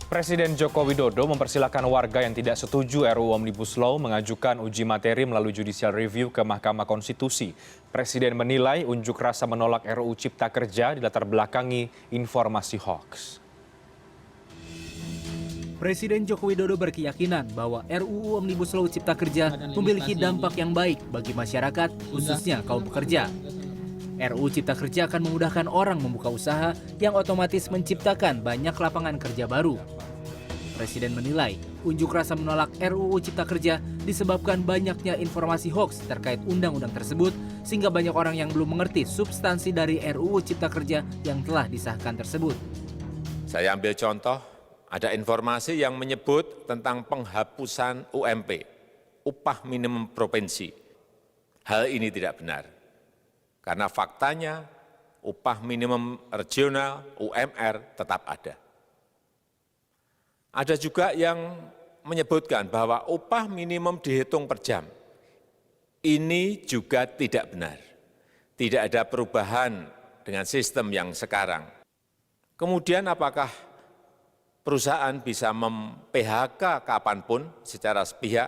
Presiden Joko Widodo mempersilahkan warga yang tidak setuju RUU Omnibus Law mengajukan uji materi melalui judicial review ke Mahkamah Konstitusi. Presiden menilai unjuk rasa menolak RUU Cipta Kerja dilatar belakangi informasi hoax. Presiden Joko Widodo berkeyakinan bahwa RUU Omnibus Law Cipta Kerja memiliki dampak yang baik bagi masyarakat, khususnya kaum pekerja. RUU Cipta Kerja akan memudahkan orang membuka usaha yang otomatis menciptakan banyak lapangan kerja baru. Presiden menilai unjuk rasa menolak RUU Cipta Kerja disebabkan banyaknya informasi hoax terkait undang-undang tersebut sehingga banyak orang yang belum mengerti substansi dari RUU Cipta Kerja yang telah disahkan tersebut. Saya ambil contoh, ada informasi yang menyebut tentang penghapusan UMP, upah minimum provinsi. Hal ini tidak benar. Karena faktanya upah minimum regional UMR tetap ada. Ada juga yang menyebutkan bahwa upah minimum dihitung per jam. Ini juga tidak benar. Tidak ada perubahan dengan sistem yang sekarang. Kemudian apakah perusahaan bisa mem-PHK kapanpun secara sepihak?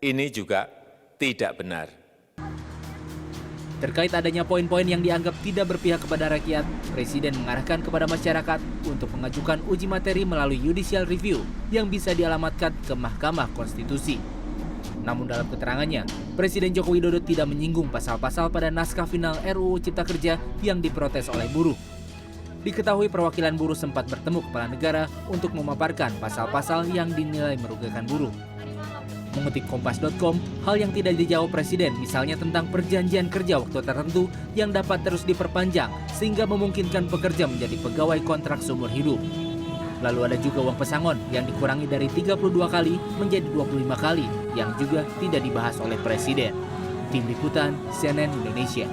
Ini juga tidak benar. Terkait adanya poin-poin yang dianggap tidak berpihak kepada rakyat, Presiden mengarahkan kepada masyarakat untuk mengajukan uji materi melalui judicial review yang bisa dialamatkan ke Mahkamah Konstitusi. Namun dalam keterangannya, Presiden Joko Widodo tidak menyinggung pasal-pasal pada naskah final RUU Cipta Kerja yang diprotes oleh buruh. Diketahui perwakilan buruh sempat bertemu kepala negara untuk memaparkan pasal-pasal yang dinilai merugikan buruh. Mengutip Kompas.com, hal yang tidak dijawab Presiden misalnya tentang perjanjian kerja waktu tertentu yang dapat terus diperpanjang sehingga memungkinkan pekerja menjadi pegawai kontrak seumur hidup. Lalu ada juga uang pesangon yang dikurangi dari 32 kali menjadi 25 kali yang juga tidak dibahas oleh Presiden. Tim Liputan CNN Indonesia.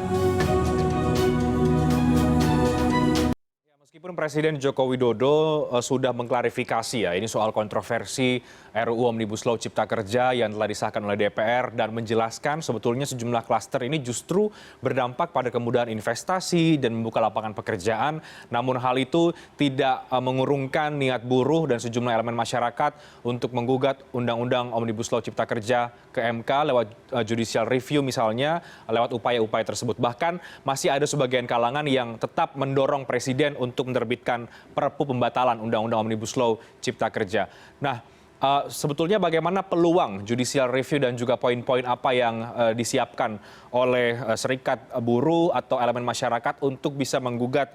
Meskipun Presiden Joko Widodo sudah mengklarifikasi ya ini soal kontroversi RUU Omnibus Law Cipta Kerja yang telah disahkan oleh DPR dan menjelaskan sebetulnya sejumlah klaster ini justru berdampak pada kemudahan investasi dan membuka lapangan pekerjaan. Namun hal itu tidak mengurungkan niat buruh dan sejumlah elemen masyarakat untuk menggugat Undang-Undang Omnibus Law Cipta Kerja ke MK lewat judicial review misalnya, lewat upaya-upaya tersebut. Bahkan masih ada sebagian kalangan yang tetap mendorong Presiden untuk menerbitkan Perpu pembatalan Undang-Undang Omnibus Law Cipta Kerja. Nah, sebetulnya bagaimana peluang judicial review dan juga poin-poin apa yang disiapkan oleh serikat buruh atau elemen masyarakat untuk bisa menggugat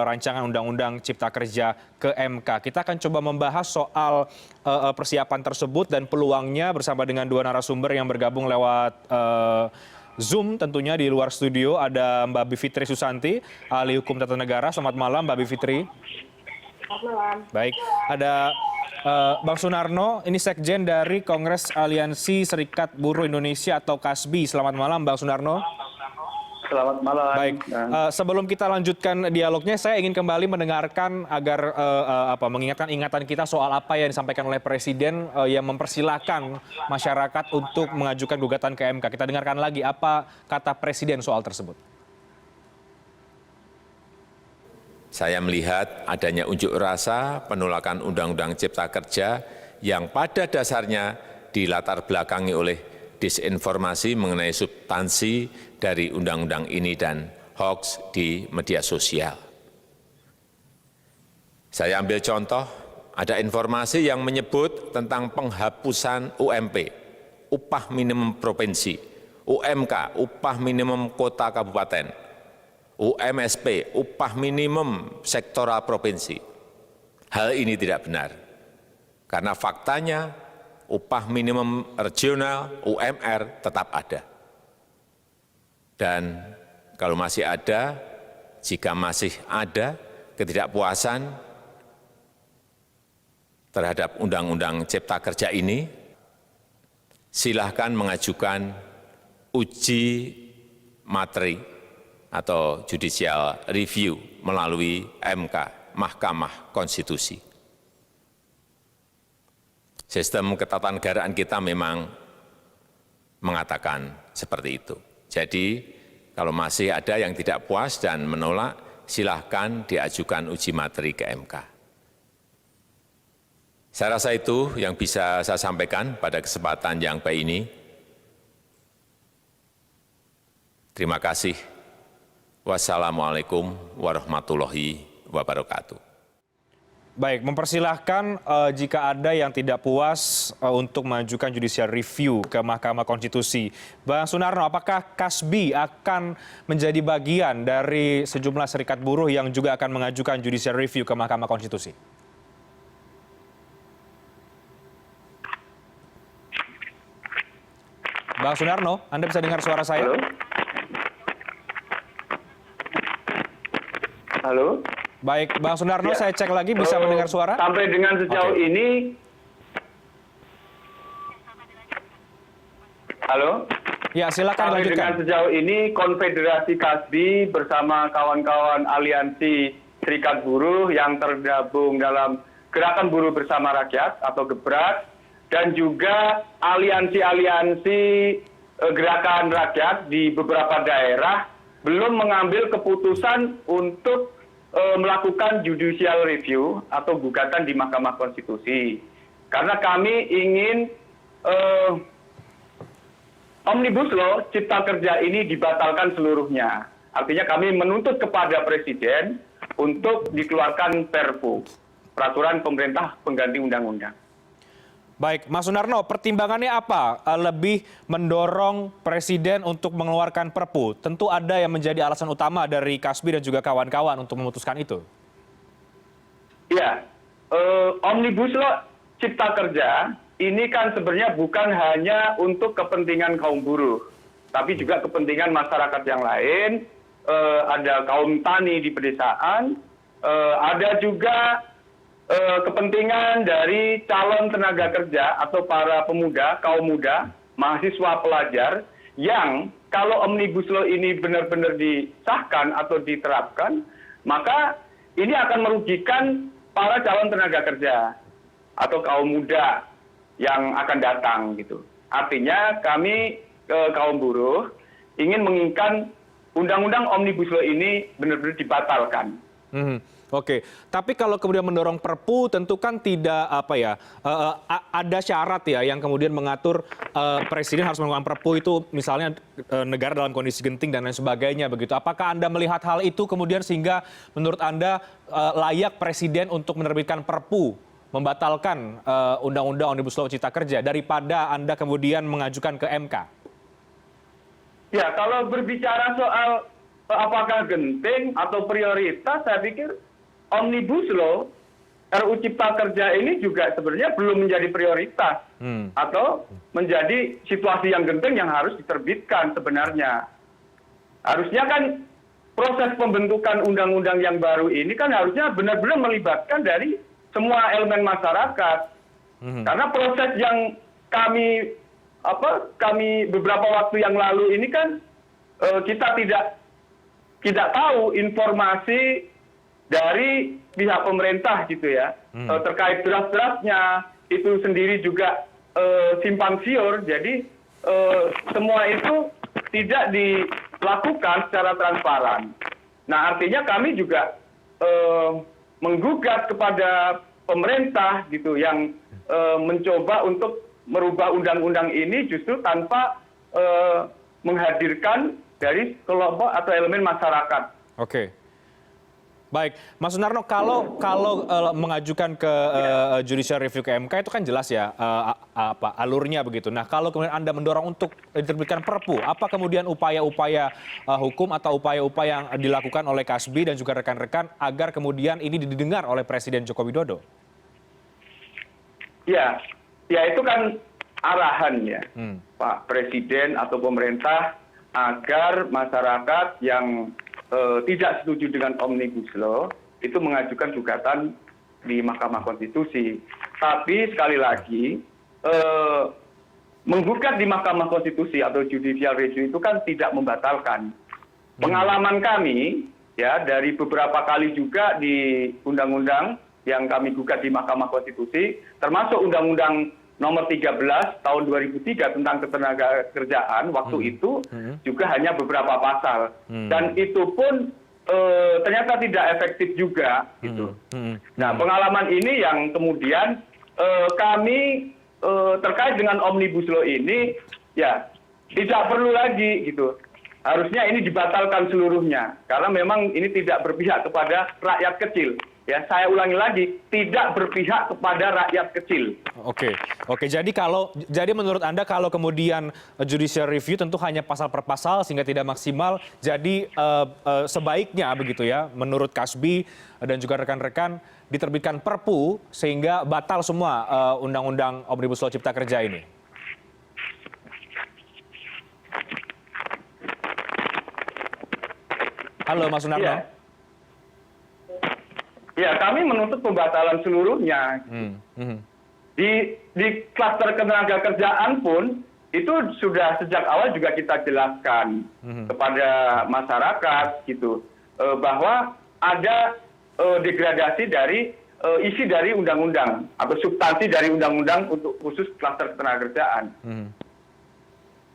rancangan Undang-Undang Cipta Kerja ke MK. Kita akan coba membahas soal persiapan tersebut dan peluangnya bersama dengan dua narasumber yang bergabung lewat Zoom tentunya di luar studio. Ada Mbak Bivitri Susanti, ahli hukum tata negara. Selamat malam Mbak Bivitri. Selamat malam. Baik, ada Bang Sunarno, ini Sekjen dari Kongres Aliansi Serikat Buruh Indonesia atau KASBI. Selamat malam Bang Sunarno. Selamat malam. Baik, sebelum kita lanjutkan dialognya, saya ingin kembali mendengarkan agar mengingatkan ingatan kita soal apa yang disampaikan oleh Presiden yang mempersilahkan masyarakat untuk mengajukan gugatan ke MK. Kita dengarkan lagi apa kata Presiden soal tersebut. Saya melihat adanya unjuk rasa penolakan Undang-Undang Cipta Kerja yang pada dasarnya dilatar belakangi oleh disinformasi mengenai substansi dari undang-undang ini dan hoax di media sosial. Saya ambil contoh, ada informasi yang menyebut tentang penghapusan UMP, upah minimum provinsi, UMK, upah minimum kota kabupaten, UMSP, upah minimum sektoral provinsi. Hal ini tidak benar, karena faktanya upah minimum regional UMR tetap ada. Dan kalau masih ada, jika masih ada ketidakpuasan terhadap Undang-Undang Cipta Kerja ini, silahkan mengajukan uji materi atau judicial review melalui MK, Mahkamah Konstitusi. Sistem ketatanegaraan kita memang mengatakan seperti itu. Jadi kalau masih ada yang tidak puas dan menolak, silahkan diajukan uji materi ke MK. Saya rasa itu yang bisa saya sampaikan pada kesempatan yang baik ini. Terima kasih. Wassalamualaikum warahmatullahi wabarakatuh. Baik, mempersilahkan jika ada yang tidak puas untuk mengajukan judicial review ke Mahkamah Konstitusi. Bang Sunarno, apakah Kasbi akan menjadi bagian dari sejumlah serikat buruh yang juga akan mengajukan judicial review ke Mahkamah Konstitusi? Bang Sunarno, Anda bisa dengar suara saya? Halo? Halo? Baik, Bang Sunarno, Ya. saya cek lagi bisa mendengar suara? Sampai dengan sejauh Oke. ini, halo? Ya, silakan Sampai dengan lanjutkan. sejauh ini, Konfederasi Kasbi bersama kawan-kawan Aliansi Serikat Buruh yang tergabung dalam Gerakan Buruh Bersama Rakyat atau GEBRAS, dan juga aliansi-aliansi gerakan rakyat di beberapa daerah belum mengambil keputusan untuk melakukan judicial review atau gugatan di Mahkamah Konstitusi. Karena kami ingin Omnibus Law Cipta Kerja ini dibatalkan seluruhnya. Artinya kami menuntut kepada Presiden untuk dikeluarkan Perpu, Peraturan Pemerintah Pengganti Undang-Undang. Baik, Mas Sunarno, pertimbangannya apa? Lebih mendorong Presiden untuk mengeluarkan Perpu. Tentu ada yang menjadi alasan utama dari Kasbi dan juga kawan-kawan untuk memutuskan itu. Ya, Omnibus Law Cipta Kerja ini kan sebenarnya bukan hanya untuk kepentingan kaum buruh, tapi juga kepentingan masyarakat yang lain. Ada kaum tani di pedesaan, ada juga kepentingan dari calon tenaga kerja atau para pemuda, kaum muda, mahasiswa pelajar yang kalau Omnibus Law ini benar-benar disahkan atau diterapkan, maka ini akan merugikan para calon tenaga kerja atau kaum muda yang akan datang gitu. Artinya kami kaum buruh ingin menginginkan undang-undang Omnibus Law ini benar-benar dibatalkan. Oke, tapi kalau kemudian mendorong Perpu tentu kan tidak ada syarat ya yang kemudian mengatur Presiden harus melakukan Perpu itu misalnya negara dalam kondisi genting dan lain sebagainya begitu. Apakah Anda melihat hal itu kemudian sehingga menurut Anda layak Presiden untuk menerbitkan Perpu membatalkan Undang-Undang Omnibus Law Cipta Kerja daripada Anda kemudian mengajukan ke MK? Ya, kalau berbicara soal apakah genting atau prioritas, saya pikir Omnibus Law RUU Cipta Kerja ini juga sebenarnya belum menjadi prioritas atau menjadi situasi yang genting yang harus diterbitkan sebenarnya. Harusnya kan proses pembentukan undang-undang yang baru ini kan harusnya benar-benar melibatkan dari semua elemen masyarakat. Karena proses yang kami beberapa waktu yang lalu ini kan kita tidak tahu informasi dari pihak pemerintah gitu ya, terkait draft-draftnya itu sendiri juga simpang siur, jadi semua itu tidak dilakukan secara transparan. Nah, artinya kami juga menggugat kepada pemerintah gitu yang mencoba untuk merubah undang-undang ini justru tanpa menghadirkan dari kelompok atau elemen masyarakat. Oke. Baik, Mas Sunarno, kalau mengajukan ke judicial review ke MK itu kan jelas ya alurnya begitu. Nah, kalau kemudian Anda mendorong untuk diterbitkan Perpu, apa kemudian upaya-upaya hukum atau upaya-upaya yang dilakukan oleh Kasbi dan juga rekan-rekan agar kemudian ini didengar oleh Presiden Joko Widodo? Ya itu kan arahan ya, Pak Presiden atau pemerintah agar masyarakat yang tidak setuju dengan Omnibus Law itu mengajukan gugatan di Mahkamah Konstitusi. Tapi sekali lagi menggugat di Mahkamah Konstitusi atau judicial review itu kan tidak membatalkan. Pengalaman kami ya dari beberapa kali juga di undang-undang yang kami gugat di Mahkamah Konstitusi, termasuk Undang-Undang Nomor 13 Tahun 2003 tentang ketenagakerjaan waktu itu juga hanya beberapa pasal dan itu pun ternyata tidak efektif juga gitu. Nah, pengalaman ini yang kemudian kami terkait dengan Omnibus Law ini ya tidak perlu lagi gitu. Harusnya ini dibatalkan seluruhnya karena memang ini tidak berpihak kepada rakyat kecil. Ya, saya ulangi lagi, tidak berpihak kepada rakyat kecil. Oke, oke. Jadi menurut Anda kalau kemudian judicial review tentu hanya pasal per pasal sehingga tidak maksimal. Jadi sebaiknya begitu ya, menurut Kasbi dan juga rekan-rekan diterbitkan Perpu sehingga batal semua undang-undang Omnibus Law Cipta Kerja ini. Halo, Mas Sunarno. Ya. Ya, kami menuntut pembatalan seluruhnya. Di klaster ketenaga kerjaan pun itu sudah sejak awal juga kita jelaskan kepada masyarakat gitu bahwa ada degradasi dari isi dari undang-undang atau substansi dari undang-undang untuk khusus klaster ketenaga kerjaan.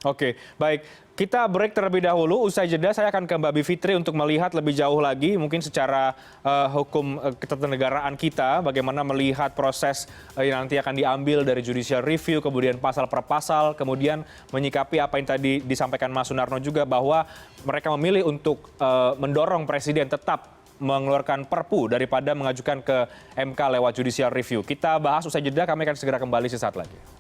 Oke, baik. Kita break terlebih dahulu. Usai jeda, saya akan ke Mbak Bivitri untuk melihat lebih jauh lagi, mungkin secara hukum ketatanegaraan kita, bagaimana melihat proses yang nanti akan diambil dari judicial review, kemudian pasal per pasal, kemudian menyikapi apa yang tadi disampaikan Mas Sunarno juga, bahwa mereka memilih untuk mendorong Presiden tetap mengeluarkan Perpu daripada mengajukan ke MK lewat judicial review. Kita bahas usai jeda, kami akan segera kembali sesaat lagi.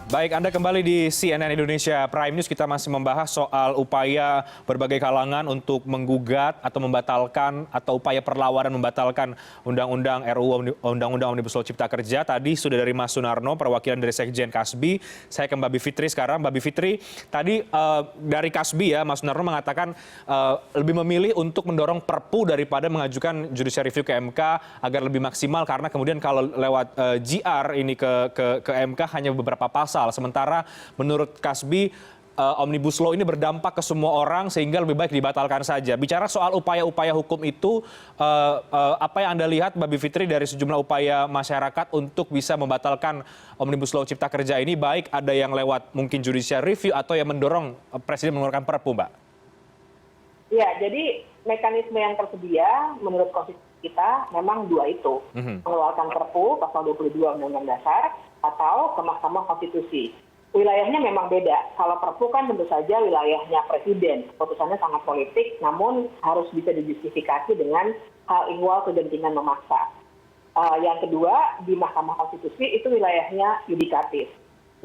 Baik, Anda kembali di CNN Indonesia Prime News. Kita masih membahas soal upaya berbagai kalangan untuk menggugat atau membatalkan atau upaya perlawanan membatalkan Undang-Undang RUU Undang-Undang Omnibus Law Cipta Kerja. Tadi sudah dari Mas Sunarno, perwakilan dari Sekjen Kasbi. Saya ke Mbak Bivitri sekarang. Mbak Bivitri, tadi dari Kasbi ya, Mas Sunarno mengatakan lebih memilih untuk mendorong Perpu daripada mengajukan judicial review ke MK agar lebih maksimal, karena kemudian kalau lewat GR ini ke MK hanya beberapa pasal. Sementara menurut Kasbi, Omnibus Law ini berdampak ke semua orang sehingga lebih baik dibatalkan saja. Bicara soal upaya-upaya hukum itu, apa yang Anda lihat, Mbak Bivitri, dari sejumlah upaya masyarakat untuk bisa membatalkan Omnibus Law Cipta Kerja ini, baik ada yang lewat mungkin judicial review atau yang mendorong Presiden mengeluarkan Perpu, Mbak? Ya, jadi mekanisme yang tersedia menurut konstitusi kita memang dua itu. Mengeluarkan Perpu pasal 22 Undang-Undang Dasar atau ke Mahkamah Konstitusi. Wilayahnya memang beda. Kalau Perpu kan tentu saja wilayahnya Presiden. Keputusannya sangat politik, namun harus bisa dijustifikasi dengan hal ihwal kegentingan memaksa. Yang kedua, di Mahkamah Konstitusi itu wilayahnya yudikatif.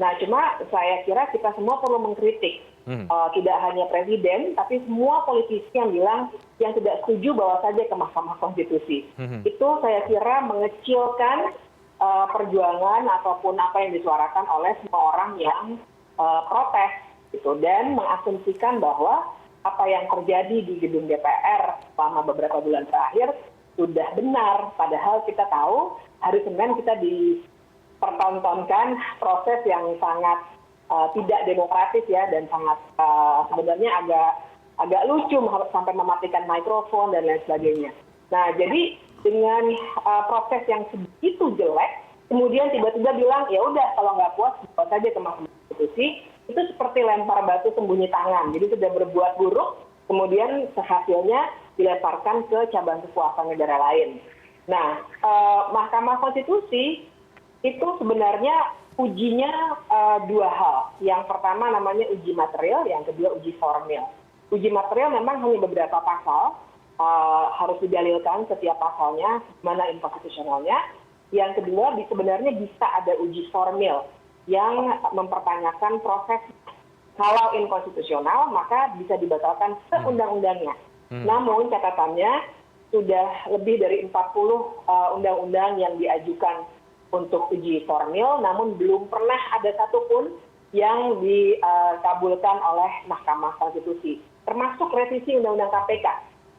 Nah, cuma saya kira kita semua perlu mengkritik. Tidak hanya Presiden, tapi semua politisi yang bilang yang tidak setuju bawa saja ke Mahkamah Konstitusi. Itu saya kira mengecilkan perjuangan ataupun apa yang disuarakan oleh semua orang yang protes gitu, dan mengasumsikan bahwa apa yang terjadi di gedung DPR selama beberapa bulan terakhir sudah benar, padahal kita tahu hari Senin kita dipertontonkan proses yang sangat tidak demokratis ya, dan sangat sebenarnya agak lucu sampai mematikan mikrofon dan lain sebagainya. Nah, jadi dengan proses yang segitu jelek, kemudian tiba-tiba bilang ya udah kalau nggak puas bawa saja ke Mahkamah Konstitusi, itu seperti lempar batu sembunyi tangan. Jadi sudah berbuat buruk, kemudian hasilnya dilemparkan ke cabang kekuasaan negara lain. Nah, Mahkamah Konstitusi itu sebenarnya ujinya dua hal. Yang pertama namanya uji material, yang kedua uji formil. Uji material memang hanya beberapa pasal, harus didalilkan setiap pasalnya, mana inkonstitusionalnya. Yang kedua, sebenarnya bisa ada uji formil yang mempertanyakan proses. Kalau inkonstitusional, maka bisa dibatalkan seundang-undangnya. Namun catatannya sudah lebih dari 40 undang-undang yang diajukan untuk uji formil, namun belum pernah ada satupun yang dikabulkan oleh Mahkamah Konstitusi, termasuk revisi Undang-Undang KPK.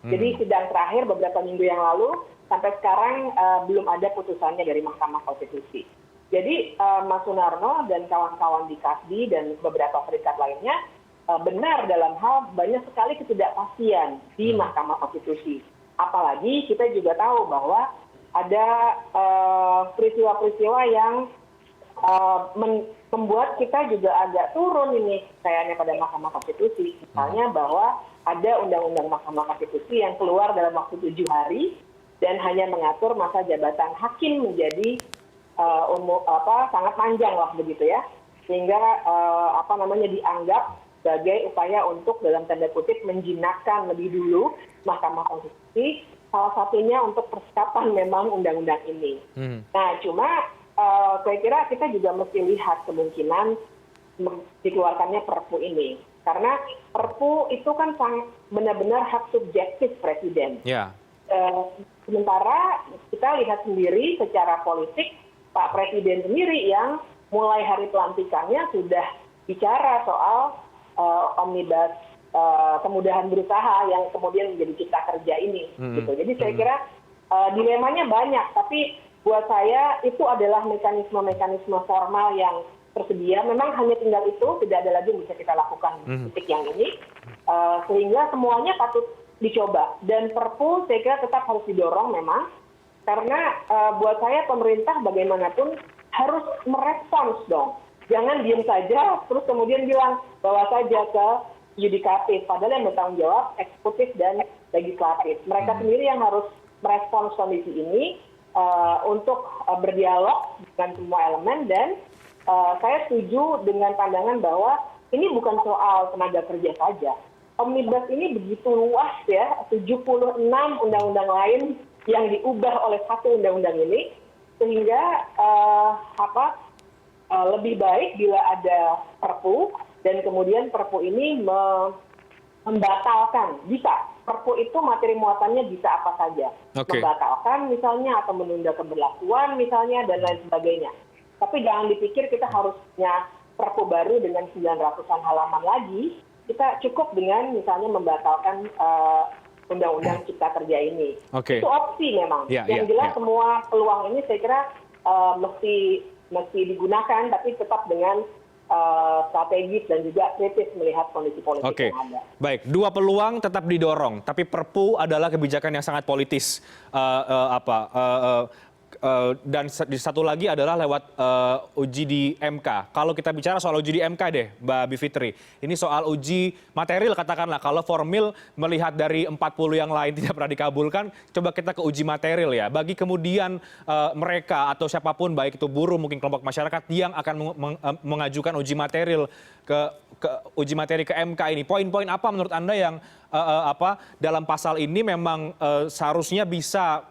Jadi sidang terakhir beberapa minggu yang lalu, sampai sekarang belum ada putusannya dari Mahkamah Konstitusi. Jadi Mas Sunarno dan kawan-kawan di Kasbi dan beberapa serikat lainnya benar dalam hal banyak sekali ketidakpastian di Mahkamah Konstitusi. Apalagi kita juga tahu bahwa ada peristiwa-peristiwa yang membuat kita juga agak turun ini kayaknya pada Mahkamah Konstitusi. Misalnya bahwa ada undang-undang Mahkamah Konstitusi yang keluar dalam waktu 7 hari dan hanya mengatur masa jabatan hakim menjadi sangat panjang lah begitu ya, sehingga dianggap sebagai upaya untuk dalam tanda kutip menjinakkan lebih dulu Mahkamah Konstitusi, salah satunya untuk persiapan memang undang-undang ini. Nah, cuma saya kira kita juga mesti lihat kemungkinan dikeluarkannya Perpu ini, karena Perpu itu kan benar-benar hak subjektif Presiden. Sementara kita lihat sendiri secara politik Pak Presiden sendiri yang mulai hari pelantikannya sudah bicara soal omnibus kemudahan berusaha yang kemudian menjadi cipta kerja ini. Gitu. Jadi saya kira dilemanya banyak, tapi buat saya itu adalah mekanisme-mekanisme formal yang tersedia. Memang hanya tinggal itu, tidak ada lagi yang bisa kita lakukan di titik yang ini. Sehingga semuanya patut dicoba. Dan Perpu saya kira tetap harus didorong memang. Karena buat saya pemerintah bagaimanapun harus merespons dong. Jangan diam saja, terus kemudian bilang bawa saja ke yudikatif. Padahal yang bertanggung jawab eksekutif dan legislatif. Mereka sendiri yang harus merespons kondisi ini untuk berdialog dengan semua elemen. Dan saya setuju dengan pandangan bahwa ini bukan soal tenaga kerja saja. Omnibus ini begitu luas ya, 76 undang-undang lain yang diubah oleh satu undang-undang ini, sehingga lebih baik bila ada Perpu dan kemudian Perpu ini membatalkan. Bisa, Perpu itu materi muatannya bisa apa saja, membatalkan misalnya atau menunda keberlakuan misalnya dan lain sebagainya. Tapi jangan dipikir kita harus punya Perpu baru dengan 900-an halaman lagi. Kita cukup dengan misalnya membatalkan Undang-Undang Cipta Kerja ini. Itu opsi memang. Yang jelas semua peluang ini saya kira mesti digunakan, tapi tetap dengan strategis dan juga kritis melihat kondisi politik yang ada. Baik, dua peluang tetap didorong, tapi Perpu adalah kebijakan yang sangat politis. Dan satu lagi adalah lewat uji di MK. Kalau kita bicara soal uji di MK deh, Mbak Bivitri, ini soal uji material katakanlah. Kalau formil melihat dari 40 yang lain tidak pernah dikabulkan, coba kita ke uji material ya. Bagi kemudian mereka atau siapapun, baik itu buruh, mungkin kelompok masyarakat yang akan mengajukan uji material ke uji materi ke MK ini, poin-poin apa menurut Anda yang dalam pasal ini memang seharusnya bisa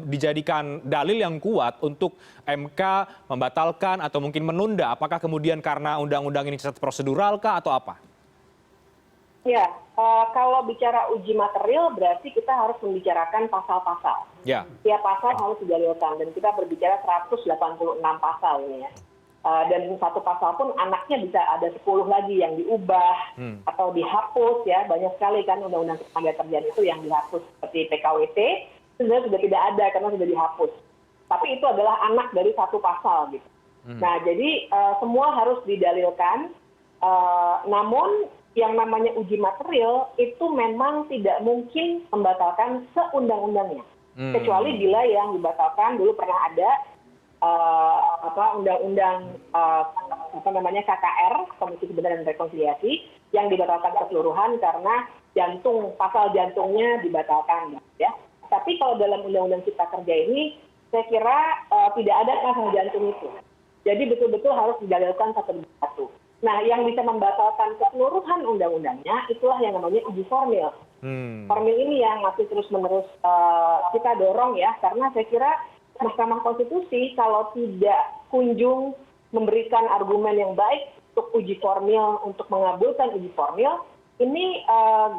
dijadikan dalil yang kuat untuk MK membatalkan atau mungkin menunda? Apakah kemudian karena undang-undang ini cacat prosedural kah atau apa? Ya, kalau bicara uji material berarti kita harus membicarakan pasal-pasal. Tiap pasal harus didalilkan dan kita berbicara 186 pasal ini ya. Dan satu pasal pun anaknya bisa ada 10 lagi yang diubah atau dihapus ya. Banyak sekali kan undang-undang tenaga kerjaan itu yang dihapus seperti PKWT sebenarnya sudah tidak ada karena sudah dihapus. Tapi itu adalah anak dari satu pasal gitu. Nah, jadi semua harus didalilkan. Namun yang namanya uji material itu memang tidak mungkin membatalkan seundang-undangnya. Kecuali bila yang dibatalkan dulu pernah ada undang-undang KKR, Komisi Kebenaran dan Rekonsiliasi, yang dibatalkan keseluruhan karena pasal jantungnya dibatalkan ya. Tapi kalau dalam Undang-Undang Cipta Kerja ini saya kira tidak ada pasal jantung itu. Jadi betul-betul harus didalilkan satu demi satu. Nah, yang bisa membatalkan keseluruhan undang-undangnya itulah yang namanya uji formil. Formil ini yang masih terus-menerus kita dorong ya, karena saya kira Mahkamah Konstitusi kalau tidak kunjung memberikan argumen yang baik untuk uji formil, untuk mengabulkan uji formil, ini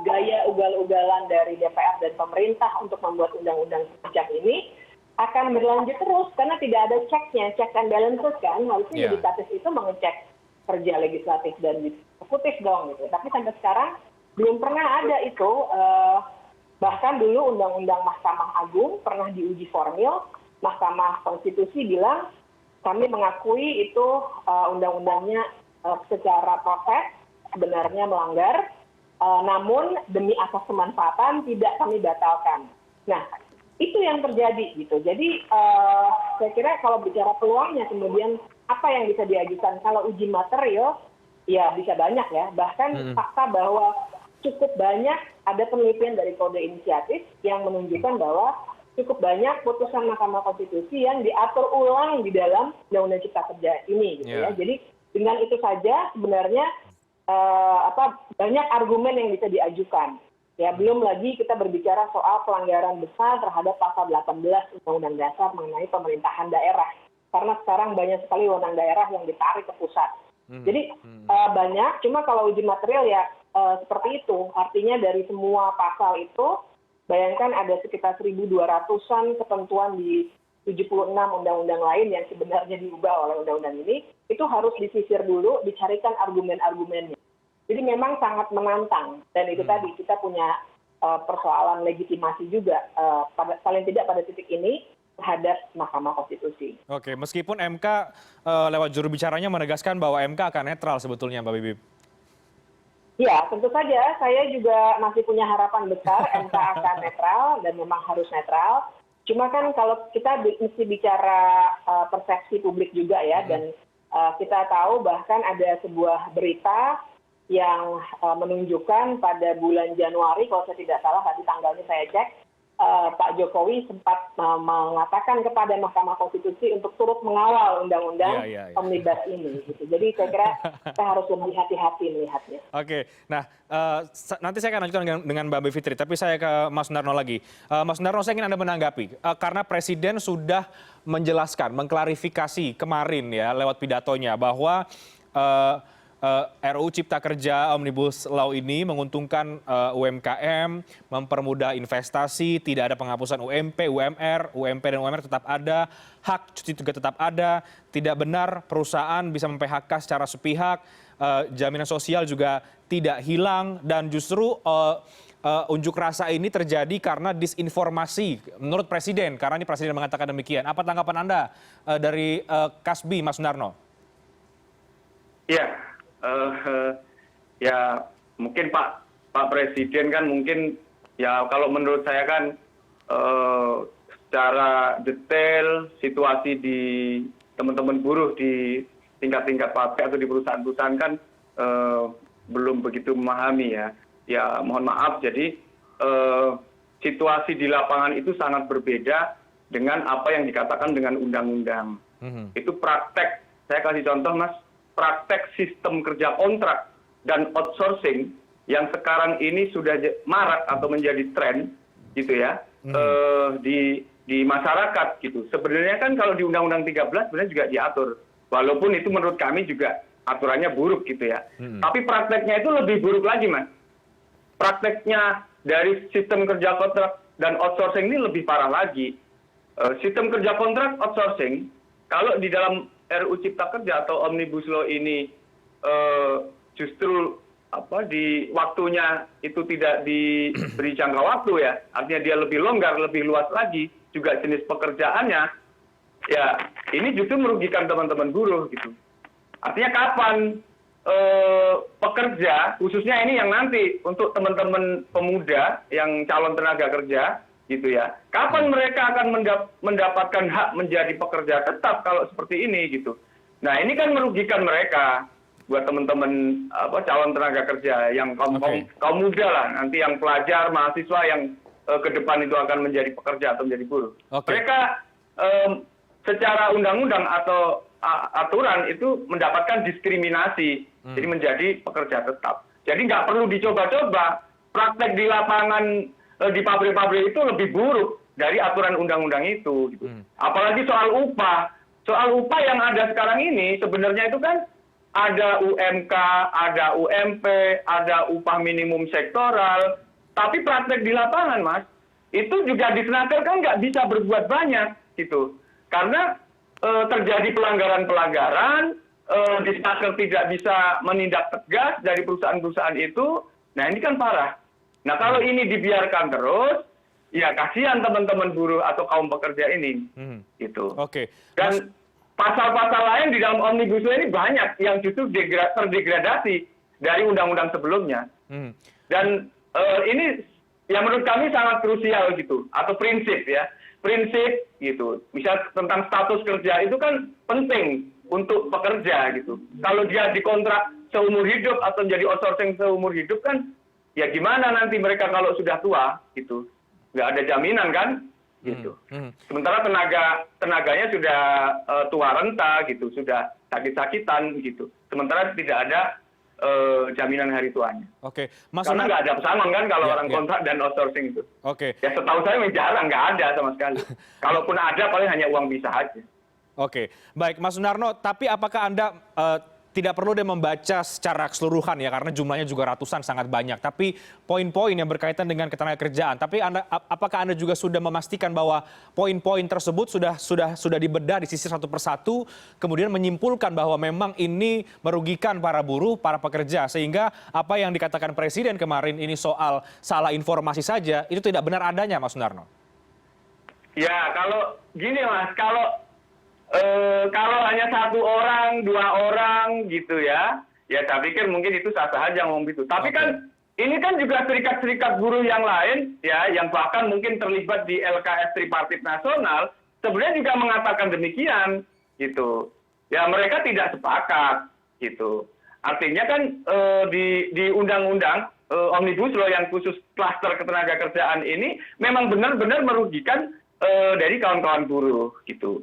gaya ugal-ugalan dari DPR dan pemerintah untuk membuat undang-undang semacam ini akan berlanjut terus karena tidak ada ceknya, check and balances kan. Harusnya yudikatif itu mengecek kerja legislatif dan eksekutif dong gitu. Tapi sampai sekarang belum pernah ada itu. Bahkan dulu Undang-Undang Mahkamah Agung pernah diuji formil. Mahkamah Konstitusi bilang kami mengakui itu undang-undangnya secara proses sebenarnya melanggar, namun demi asas kemanfaatan tidak kami batalkan. Nah, itu yang terjadi gitu. Jadi saya kira kalau bicara peluangnya kemudian apa yang bisa diajukan? Kalau uji material, ya bisa banyak ya. Bahkan fakta bahwa cukup banyak ada penelitian dari Kode Inisiatif yang menunjukkan bahwa cukup banyak putusan Mahkamah Konstitusi yang diatur ulang di dalam Undang-Undang Cipta Kerja ini, gitu ya. Jadi dengan itu saja sebenarnya banyak argumen yang bisa diajukan. Ya, belum lagi kita berbicara soal pelanggaran besar terhadap pasal 18 Undang-Undang Dasar mengenai pemerintahan daerah. Karena sekarang banyak sekali wewenang daerah yang ditarik ke pusat. Jadi banyak, cuma kalau uji material ya seperti itu. Artinya dari semua pasal itu, bayangkan ada sekitar 1.200-an ketentuan di 76 undang-undang lain yang sebenarnya diubah oleh undang-undang ini, itu harus disisir dulu, dicarikan argumen-argumennya. Jadi memang sangat menantang, dan itu tadi kita punya persoalan legitimasi juga, paling tidak pada titik ini, terhadap Mahkamah Konstitusi. Oke, meskipun MK lewat juru bicaranya menegaskan bahwa MK akan netral sebetulnya, Mbak Bibip. Ya, tentu saja saya juga masih punya harapan besar MK akan netral, dan memang harus netral. Cuma kan kalau kita mesti bicara persepsi publik juga ya, dan kita tahu bahkan ada sebuah berita yang menunjukkan pada bulan Januari, kalau saya tidak salah, tadi tanggalnya saya cek, Pak Jokowi sempat mengatakan kepada Mahkamah Konstitusi untuk turut mengawal undang-undang Omnibus ini. Gitu. Jadi saya kira kita harus lebih hati-hati melihatnya. Oke, nah nanti saya akan lanjutkan dengan Mbak Bivitri, tapi saya ke Mas Sundarno lagi. Mas Sundarno, saya ingin Anda menanggapi, karena Presiden sudah menjelaskan, mengklarifikasi kemarin ya lewat pidatonya bahwa RUU Cipta Kerja Omnibus Law ini menguntungkan UMKM, mempermudah investasi, tidak ada penghapusan UMP, UMR, UMP dan UMR tetap ada, hak cuti juga tetap ada, tidak benar perusahaan bisa mem-PHK secara sepihak, jaminan sosial juga tidak hilang, dan justru unjuk rasa ini terjadi karena disinformasi menurut Presiden, karena ini Presiden mengatakan demikian. Apa tanggapan Anda dari Kasbi, Mas Sundarno? Ya. Ya mungkin Pak Presiden kan mungkin ya kalau menurut saya kan secara detail situasi di teman-teman buruh di tingkat-tingkat pabrik atau di perusahaan-perusahaan kan belum begitu memahami ya. Ya mohon maaf, jadi situasi di lapangan itu sangat berbeda dengan apa yang dikatakan dengan undang-undang. Itu praktek, saya kasih contoh Mas, praktek sistem kerja kontrak dan outsourcing yang sekarang ini sudah marak atau menjadi tren gitu ya di masyarakat gitu. Sebenarnya kan kalau di Undang-Undang 13 sebenarnya juga diatur, walaupun itu menurut kami juga aturannya buruk gitu ya. Tapi prakteknya itu lebih buruk lagi Mas. Prakteknya dari sistem kerja kontrak dan outsourcing ini lebih parah lagi. Sistem kerja kontrak outsourcing kalau di dalam RUU Cipta Kerja atau Omnibus Law ini justru di waktunya itu tidak diberi jangka waktu ya, artinya dia lebih longgar, lebih luas lagi, juga jenis pekerjaannya, ya ini justru merugikan teman-teman buruh gitu. Artinya kapan pekerja, khususnya ini yang nanti untuk teman-teman pemuda yang calon tenaga kerja, gitu ya. Kapan mereka akan mendapatkan hak menjadi pekerja tetap kalau seperti ini gitu. Nah, ini kan merugikan mereka buat teman-teman calon tenaga kerja yang kaum muda lah, nanti yang pelajar, mahasiswa yang ke depan itu akan menjadi pekerja atau menjadi buruh. Mereka secara undang-undang atau aturan itu mendapatkan diskriminasi, jadi menjadi pekerja tetap. Jadi nggak perlu dicoba-coba, praktek di lapangan di pabrik-pabrik itu lebih buruk dari aturan undang-undang itu. Gitu. Apalagi soal upah. Soal upah yang ada sekarang ini sebenarnya itu kan ada UMK, ada UMP, ada upah minimum sektoral. Tapi praktek di lapangan, Mas, itu juga di Snaker kan nggak bisa berbuat banyak. Gitu. Karena terjadi pelanggaran-pelanggaran, di Snaker tidak bisa menindak tegas dari perusahaan-perusahaan itu. Nah ini kan parah. Nah kalau ini dibiarkan terus, ya kasihan teman-teman buruh atau kaum pekerja ini, gitu. Dan pasal-pasal lain di dalam Omnibus Law ini banyak yang justru terdegradasi dari undang-undang sebelumnya. Dan ini yang menurut kami sangat krusial gitu, atau prinsip ya, prinsip gitu. Misal tentang status kerja itu kan penting untuk pekerja gitu. Kalau dia dikontrak seumur hidup atau menjadi outsourcing seumur hidup kan, ya gimana nanti mereka kalau sudah tua gitu, nggak ada jaminan kan, gitu. Sementara tenaganya sudah tua renta gitu, sudah sakit-sakitan gitu. Sementara tidak ada jaminan hari tuanya. Oke, Mas Karena Sunarno. nggak ada pesangon kan kalau Ya, orang ya. kontrak dan outsourcing itu. Oke. Ya setahu saya jarang, nggak ada sama sekali. Kalaupun ada paling hanya uang pisah aja. Oke, baik Mas Sunarno, tapi apakah Anda tidak perlu deh membaca secara keseluruhan ya, karena jumlahnya juga ratusan, sangat banyak. Tapi poin-poin yang berkaitan dengan ketenagakerjaan, tapi apakah Anda juga sudah memastikan bahwa poin-poin tersebut sudah dibedah, disisir satu persatu, kemudian menyimpulkan bahwa memang ini merugikan para buruh, para pekerja, sehingga apa yang dikatakan Presiden kemarin ini soal salah informasi saja, itu tidak benar adanya, Mas Sunarno? Ya, kalau gini Mas, kalau hanya satu orang, dua orang gitu ya saya pikir mungkin itu sah-sah aja ngomong gitu. Tapi kan ini kan juga serikat-serikat buruh yang lain ya, yang bahkan mungkin terlibat di LKS Tripartit Nasional, sebenarnya juga mengatakan demikian gitu. Ya mereka tidak sepakat gitu. Artinya kan di undang-undang Omnibus Law yang khusus klaster ketenagakerjaan ini memang benar-benar merugikan dari kawan-kawan buruh gitu.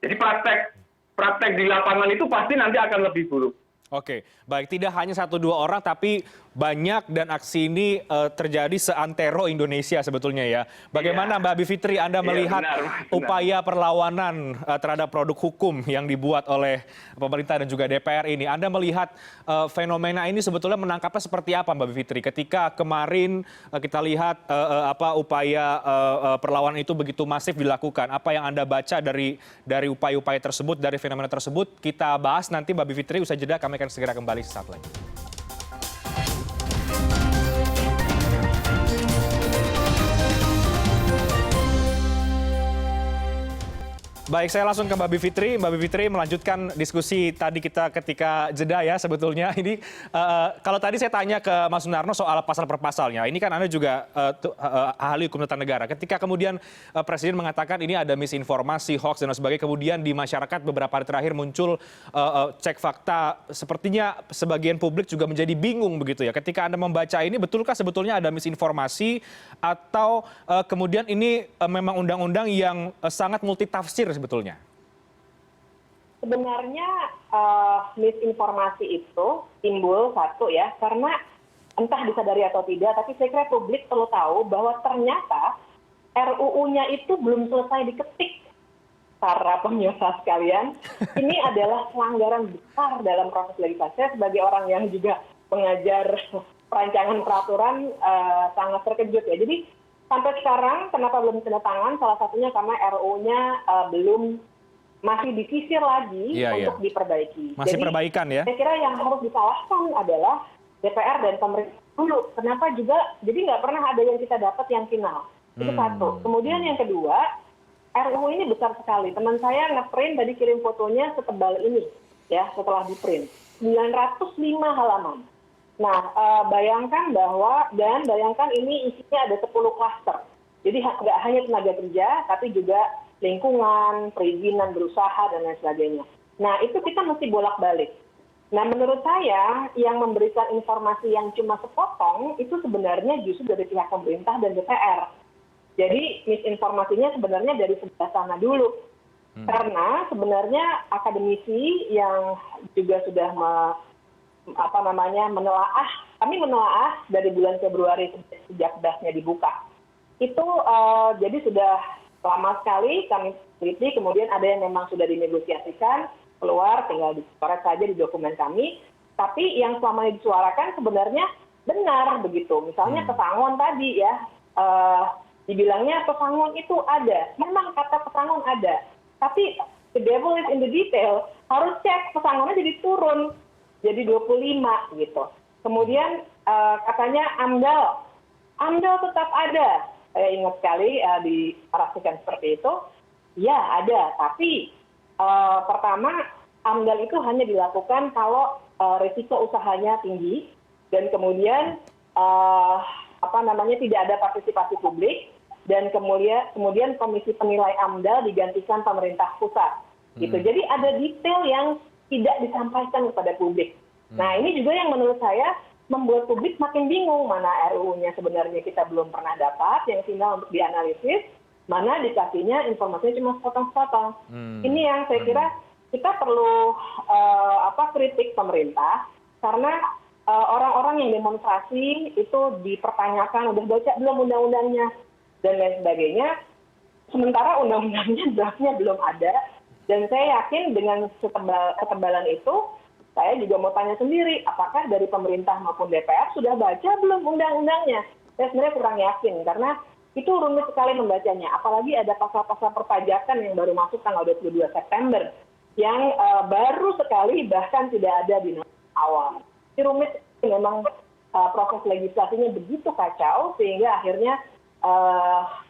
Jadi praktek di lapangan itu pasti nanti akan lebih buruk. Oke, baik, tidak hanya satu dua orang, tapi banyak dan aksi ini terjadi seantero Indonesia sebetulnya ya. Bagaimana Mbak Bivitri, Anda melihat benar. upaya perlawanan terhadap produk hukum yang dibuat oleh pemerintah dan juga DPR ini? Anda melihat fenomena ini sebetulnya menangkapnya seperti apa, Mbak Bivitri? Ketika kemarin kita lihat upaya perlawanan itu begitu masif dilakukan, apa yang Anda baca dari upaya-upaya tersebut, dari fenomena tersebut? Kita bahas nanti, Mbak Bivitri, usai jeda kami akan segera kembali sesaat lagi. Baik, saya langsung ke Mbak Bivitri. Mbak Bivitri melanjutkan diskusi tadi kita ketika jeda ya sebetulnya. Ini kalau tadi saya tanya ke Mas Sunarno soal pasal per pasalnya. Ini kan Anda juga ahli hukum tata negara. Ketika kemudian Presiden mengatakan ini ada misinformasi, hoax dan sebagainya, kemudian di masyarakat beberapa hari terakhir muncul cek fakta. Sepertinya sebagian publik juga menjadi bingung begitu ya. Ketika Anda membaca ini, betulkah sebetulnya ada misinformasi atau kemudian ini memang undang-undang yang sangat multitafsir sebetulnya? Sebenarnya misinformasi itu timbul satu ya, karena entah disadari atau tidak, tapi saya kira publik perlu tahu bahwa ternyata RUU-nya itu belum selesai diketik. Para pemirsa sekalian, ini adalah pelanggaran besar dalam proses legislasi. Saya sebagai orang yang juga mengajar perancangan peraturan sangat terkejut ya. Jadi sampai sekarang kenapa belum tanda tangan? Salah satunya karena RUU-nya masih disisir lagi untuk diperbaiki. Masih jadi, perbaikan ya? Saya kira yang harus disalahkan adalah DPR dan pemerintah dulu. Kenapa juga? Jadi nggak pernah ada yang kita dapat yang final. Itu satu. Kemudian yang kedua, RUU ini besar sekali. Teman saya nge-print tadi kirim fotonya setebal ini ya setelah di-print. 905 halaman. Nah, bayangkan ini isinya ada 10 klaster. Jadi nggak hanya tenaga kerja, tapi juga lingkungan, perizinan berusaha, dan lain sebagainya. Nah, itu kita mesti bolak-balik. Nah, menurut saya, yang memberikan informasi yang cuma sepotong, itu sebenarnya justru dari pihak pemerintah dan DPR. Jadi, misinformasinya sebenarnya dari sebelah sana dulu. Karena sebenarnya akademisi yang juga sudah kami menelaah dari bulan Februari sejak dasnya dibuka. Itu jadi sudah lama sekali kami teliti, kemudian ada yang memang sudah dinegosiasikan, keluar, tinggal dicoret saja di dokumen kami. Tapi yang selama ini disuarakan sebenarnya benar begitu. Misalnya pesangon tadi ya, dibilangnya pesangon itu ada. Memang kata pesangon ada. Tapi the devil is in the detail. Harus cek pesangonnya jadi turun. Jadi 25 gitu. Kemudian katanya AMDAL tetap ada. Saya ingat sekali diarahkan seperti itu. Ya ada, tapi pertama AMDAL itu hanya dilakukan kalau risiko usahanya tinggi dan kemudian tidak ada partisipasi publik dan kemudian komisi penilai AMDAL digantikan pemerintah pusat. gitu. Jadi ada detail yang tidak disampaikan kepada publik. Nah, ini juga yang menurut saya membuat publik makin bingung, mana RUU-nya sebenarnya kita belum pernah dapat, yang tinggal untuk dianalisis, mana dikasihnya informasinya cuma sepotong-sepotong. Ini yang saya kira kita perlu kritik pemerintah, karena orang-orang yang demonstrasi itu dipertanyakan, udah baca belum undang-undangnya, dan lain sebagainya. Sementara undang-undangnya draftnya belum ada, dan saya yakin dengan ketebalan itu, saya juga mau tanya sendiri, apakah dari pemerintah maupun DPR sudah baca belum undang-undangnya? Saya sebenarnya kurang yakin, karena itu rumit sekali membacanya. Apalagi ada pasal-pasal perpajakan yang baru masuk tanggal 22 September, yang baru sekali bahkan tidak ada di awal. Ini rumit, memang proses legislasinya begitu kacau, sehingga akhirnya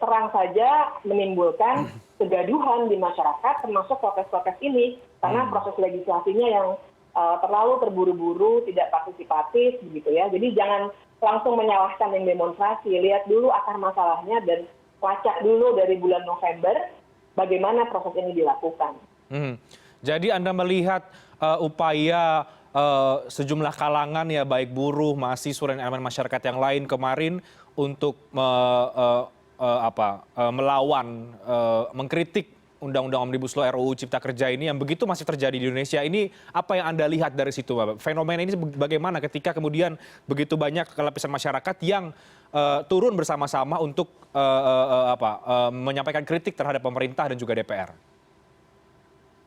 terang saja menimbulkan kegaduhan di masyarakat, termasuk protes-protes ini, karena proses legislasinya yang terlalu terburu-buru, tidak partisipatif, begitu ya. Jadi jangan langsung menyalahkan yang demonstrasi, lihat dulu akar masalahnya dan lacak dulu dari bulan November bagaimana proses ini dilakukan. Jadi Anda melihat upaya sejumlah kalangan ya, baik buruh, mahasiswa dan elemen masyarakat yang lain kemarin untuk melawan, mengkritik Undang-Undang Omnibus Law RUU Cipta Kerja ini yang begitu masih terjadi di Indonesia. Ini apa yang Anda lihat dari situ, Bapak? Fenomena ini bagaimana ketika kemudian begitu banyak lapisan masyarakat yang turun bersama-sama untuk menyampaikan kritik terhadap pemerintah dan juga DPR?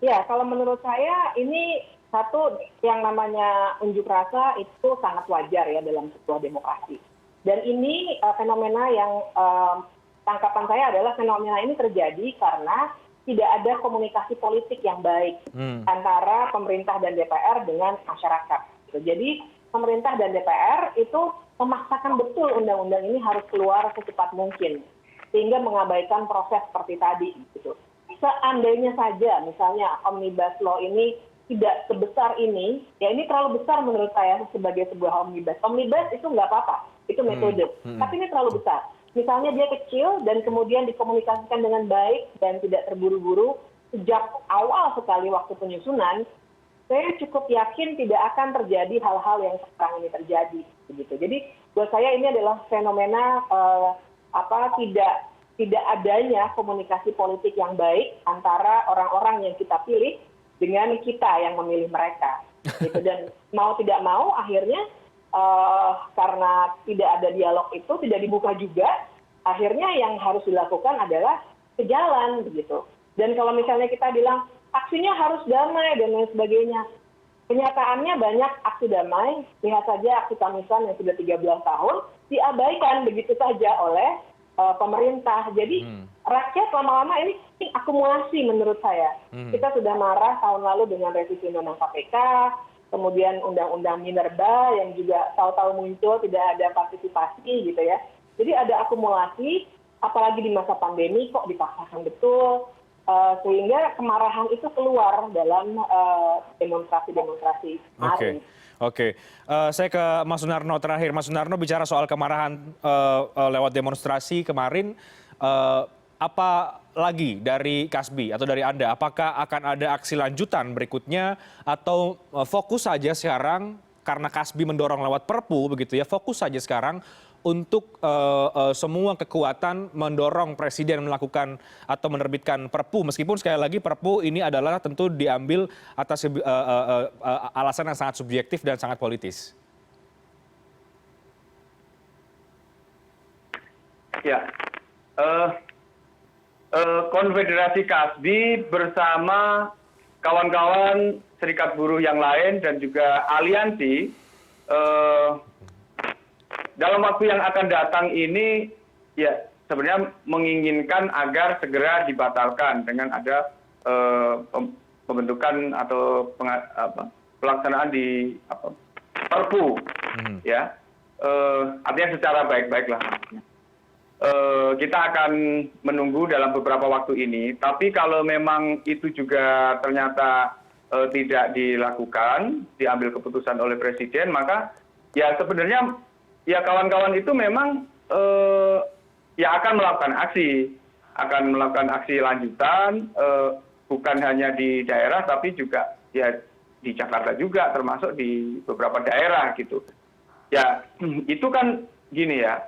Ya, kalau menurut saya ini satu, yang namanya unjuk rasa itu sangat wajar ya dalam sebuah demokrasi. Dan ini fenomena yang tangkapan saya adalah fenomena ini terjadi karena tidak ada komunikasi politik yang baik antara pemerintah dan DPR dengan masyarakat. Jadi pemerintah dan DPR itu memaksakan betul undang-undang ini harus keluar secepat mungkin, sehingga mengabaikan proses seperti tadi. Gitu. Seandainya saja misalnya Omnibus Law ini tidak sebesar ini, ya ini terlalu besar menurut saya sebagai sebuah omnibus. Omnibus itu nggak apa-apa, itu metode. Tapi ini terlalu besar. Misalnya dia kecil dan kemudian dikomunikasikan dengan baik dan tidak terburu-buru sejak awal sekali waktu penyusunan, saya cukup yakin tidak akan terjadi hal-hal yang sekarang ini terjadi. Begitu. Jadi buat saya ini adalah fenomena tidak adanya komunikasi politik yang baik antara orang-orang yang kita pilih dengan kita yang memilih mereka. Gitu. Dan mau tidak mau akhirnya karena tidak ada dialog itu, tidak dibuka juga, akhirnya yang harus dilakukan adalah ke jalan, begitu. Dan kalau misalnya kita bilang aksinya harus damai dan lain sebagainya, kenyataannya banyak aksi damai, lihat saja aksi Kamisan yang sudah 13 tahun, diabaikan begitu saja oleh pemerintah. Jadi rakyat lama-lama ini akumulasi menurut saya. Kita sudah marah tahun lalu dengan revisi Undang-Undang KPK, kemudian Undang-Undang Minerba yang juga tahu-tahu muncul tidak ada partisipasi gitu ya. Jadi ada akumulasi, apalagi di masa pandemi kok dipaksakan betul, sehingga kemarahan itu keluar dalam demonstrasi-demonstrasi kemarin. Oke. Saya ke Mas Sunarno terakhir. Mas Sunarno bicara soal kemarahan lewat demonstrasi kemarin. Apa lagi dari Kasbi atau dari Anda? Apakah akan ada aksi lanjutan berikutnya atau fokus saja sekarang karena Kasbi mendorong lewat Perpu begitu ya? Fokus saja sekarang untuk semua kekuatan mendorong Presiden melakukan atau menerbitkan Perpu, meskipun sekali lagi Perpu ini adalah tentu diambil atas alasan yang sangat subjektif dan sangat politis. Ya, Konfederasi Kasbi bersama kawan-kawan serikat buruh yang lain dan juga aliansi dalam waktu yang akan datang ini ya sebenarnya menginginkan agar segera dibatalkan dengan ada pembentukan atau pelaksanaan di Perpu, ya artinya secara baik-baik lah. Kita akan menunggu dalam beberapa waktu ini, tapi kalau memang itu juga ternyata tidak dilakukan, diambil keputusan oleh Presiden, maka ya sebenarnya ya kawan-kawan itu memang ya akan melakukan aksi lanjutan, bukan hanya di daerah tapi juga ya di Jakarta juga, termasuk di beberapa daerah gitu. Ya itu kan gini ya,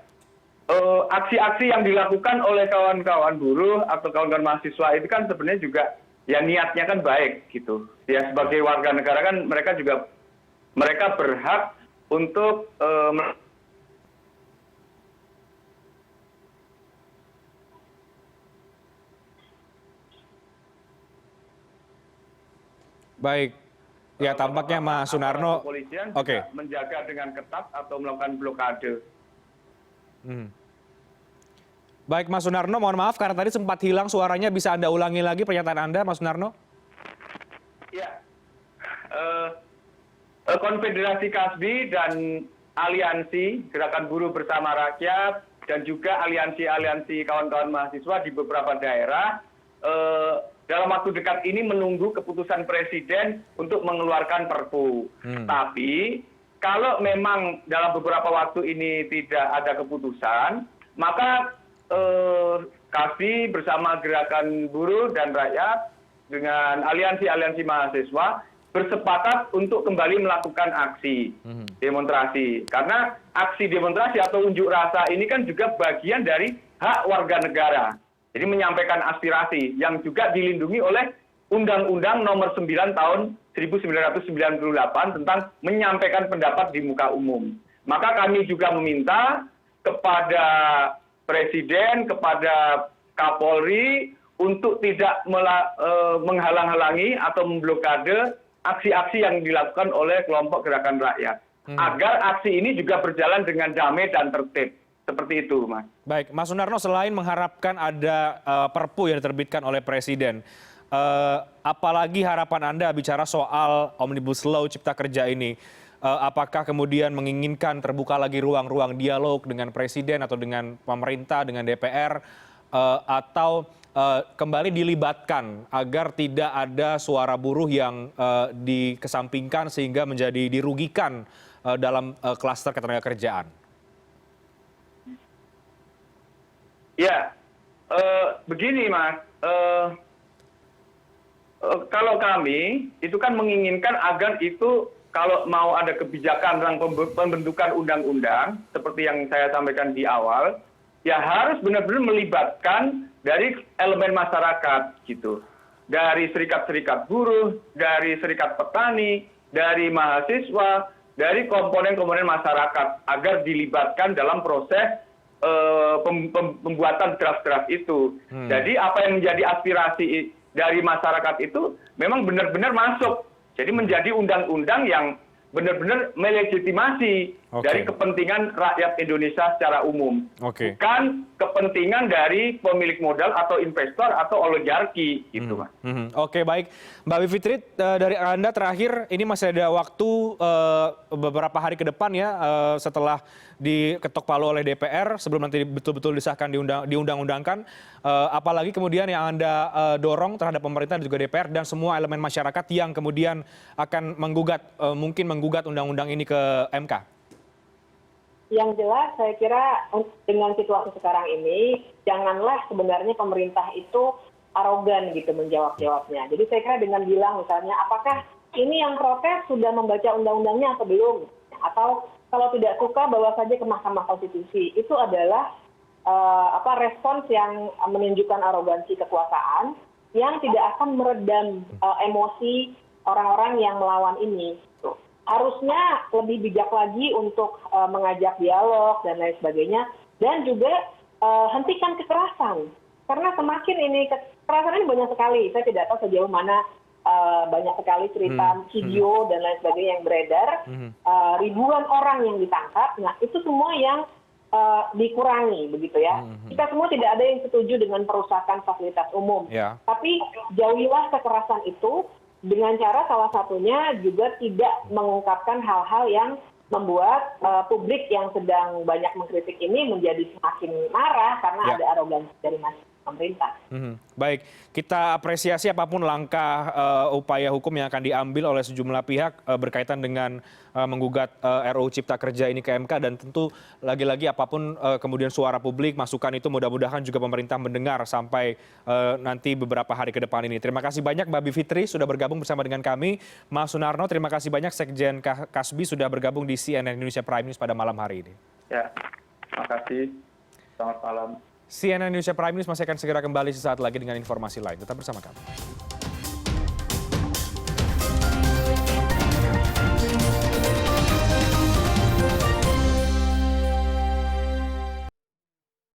aksi-aksi yang dilakukan oleh kawan-kawan buruh atau kawan-kawan mahasiswa itu kan sebenarnya juga ya niatnya kan baik gitu. Ya sebagai warga negara kan mereka berhak untuk Baik. Ya, tampaknya Mas Sunarno. kepolisian Oke. juga menjaga dengan ketat atau melakukan blokade. Baik, Mas Sunarno, mohon maaf karena tadi sempat hilang suaranya. Bisa Anda ulangi lagi pernyataan Anda, Mas Sunarno? Ya, Konfederasi Kasbi dan aliansi Gerakan Buruh Bersama Rakyat dan juga aliansi-aliansi kawan-kawan mahasiswa di beberapa daerah dalam waktu dekat ini menunggu keputusan presiden untuk mengeluarkan Perpu. Tapi kalau memang dalam beberapa waktu ini tidak ada keputusan, maka Kasbi bersama Gerakan Buruh dan Rakyat dengan aliansi-aliansi mahasiswa bersepakat untuk kembali melakukan aksi demonstrasi. Karena aksi demonstrasi atau unjuk rasa ini kan juga bagian dari hak warga negara. Jadi menyampaikan aspirasi yang juga dilindungi oleh Undang-Undang Nomor 9 Tahun 1998 tentang menyampaikan pendapat di muka umum. Maka kami juga meminta kepada Presiden, kepada Kapolri untuk tidak menghalang-halangi atau memblokade aksi-aksi yang dilakukan oleh kelompok Gerakan Rakyat. Agar aksi ini juga berjalan dengan damai dan tertib. Seperti itu, Mas. Baik, Mas Sunarno, selain mengharapkan ada Perpu yang diterbitkan oleh Presiden, apalagi harapan Anda bicara soal Omnibus Law Cipta Kerja ini? Apakah kemudian menginginkan terbuka lagi ruang-ruang dialog dengan Presiden atau dengan pemerintah, dengan DPR, atau kembali dilibatkan agar tidak ada suara buruh yang dikesampingkan sehingga menjadi dirugikan dalam klaster ketenagakerjaan? Ya, begini Mas, kalau kami itu kan menginginkan agar itu kalau mau ada kebijakan tentang pembentukan undang-undang seperti yang saya sampaikan di awal, ya harus benar-benar melibatkan dari elemen masyarakat gitu, dari serikat-serikat buruh, dari serikat petani, dari mahasiswa, dari komponen-komponen masyarakat agar dilibatkan dalam proses pembuatan draft-draft itu. Jadi apa yang menjadi aspirasi dari masyarakat itu memang benar-benar masuk. Jadi menjadi undang-undang yang benar-benar melegitimasi dari kepentingan rakyat Indonesia secara umum. Bukan kepentingan dari pemilik modal atau investor atau oligarki. Gitu, Mas. Oke, baik. Mbak Bivitri, dari Anda terakhir, ini masih ada waktu beberapa hari ke depan ya, setelah diketok palu oleh DPR, sebelum nanti betul-betul disahkan, diundang-undangkan. Apalagi kemudian yang Anda dorong terhadap pemerintah dan juga DPR dan semua elemen masyarakat yang kemudian akan mungkin menggugat undang-undang ini ke MK? Yang jelas saya kira dengan situasi sekarang ini, janganlah sebenarnya pemerintah itu arogan gitu menjawab-jawabnya. Jadi saya kira dengan bilang misalnya, apakah ini yang protes sudah membaca undang-undangnya atau belum? Atau kalau tidak suka bawa saja ke Mahkamah Konstitusi. Itu adalah respons yang menunjukkan arogansi kekuasaan yang tidak akan meredam emosi orang-orang yang melawan ini. Harusnya lebih bijak lagi untuk mengajak dialog dan lain sebagainya, dan juga hentikan kekerasan, karena semakin ini kekerasan ini banyak sekali. Saya tidak tahu sejauh mana banyak sekali cerita video dan lain sebagainya yang beredar, ribuan orang yang ditangkap. Nah itu semua yang dikurangi begitu ya. Kita semua tidak ada yang setuju dengan perusakan fasilitas umum, tapi jauhilah kekerasan itu dengan cara salah satunya juga tidak mengungkapkan hal-hal yang membuat publik yang sedang banyak mengkritik ini menjadi semakin marah karena ada arogansi dari pemerintah. Baik, kita apresiasi apapun langkah upaya hukum yang akan diambil oleh sejumlah pihak berkaitan dengan menggugat RUU Cipta Kerja ini ke MK, dan tentu lagi-lagi apapun kemudian suara publik, masukan itu mudah-mudahan juga pemerintah mendengar sampai nanti beberapa hari ke depan ini. Terima kasih banyak Mbak Bivitri sudah bergabung bersama dengan kami. Mas Sunarno, terima kasih banyak Sekjen Kasbi sudah bergabung di CNN Indonesia Prime News pada malam hari ini. Ya, terima kasih. Selamat malam. CNN Indonesia Prime News masih akan segera kembali sesaat lagi dengan informasi lain. Tetap bersama kami.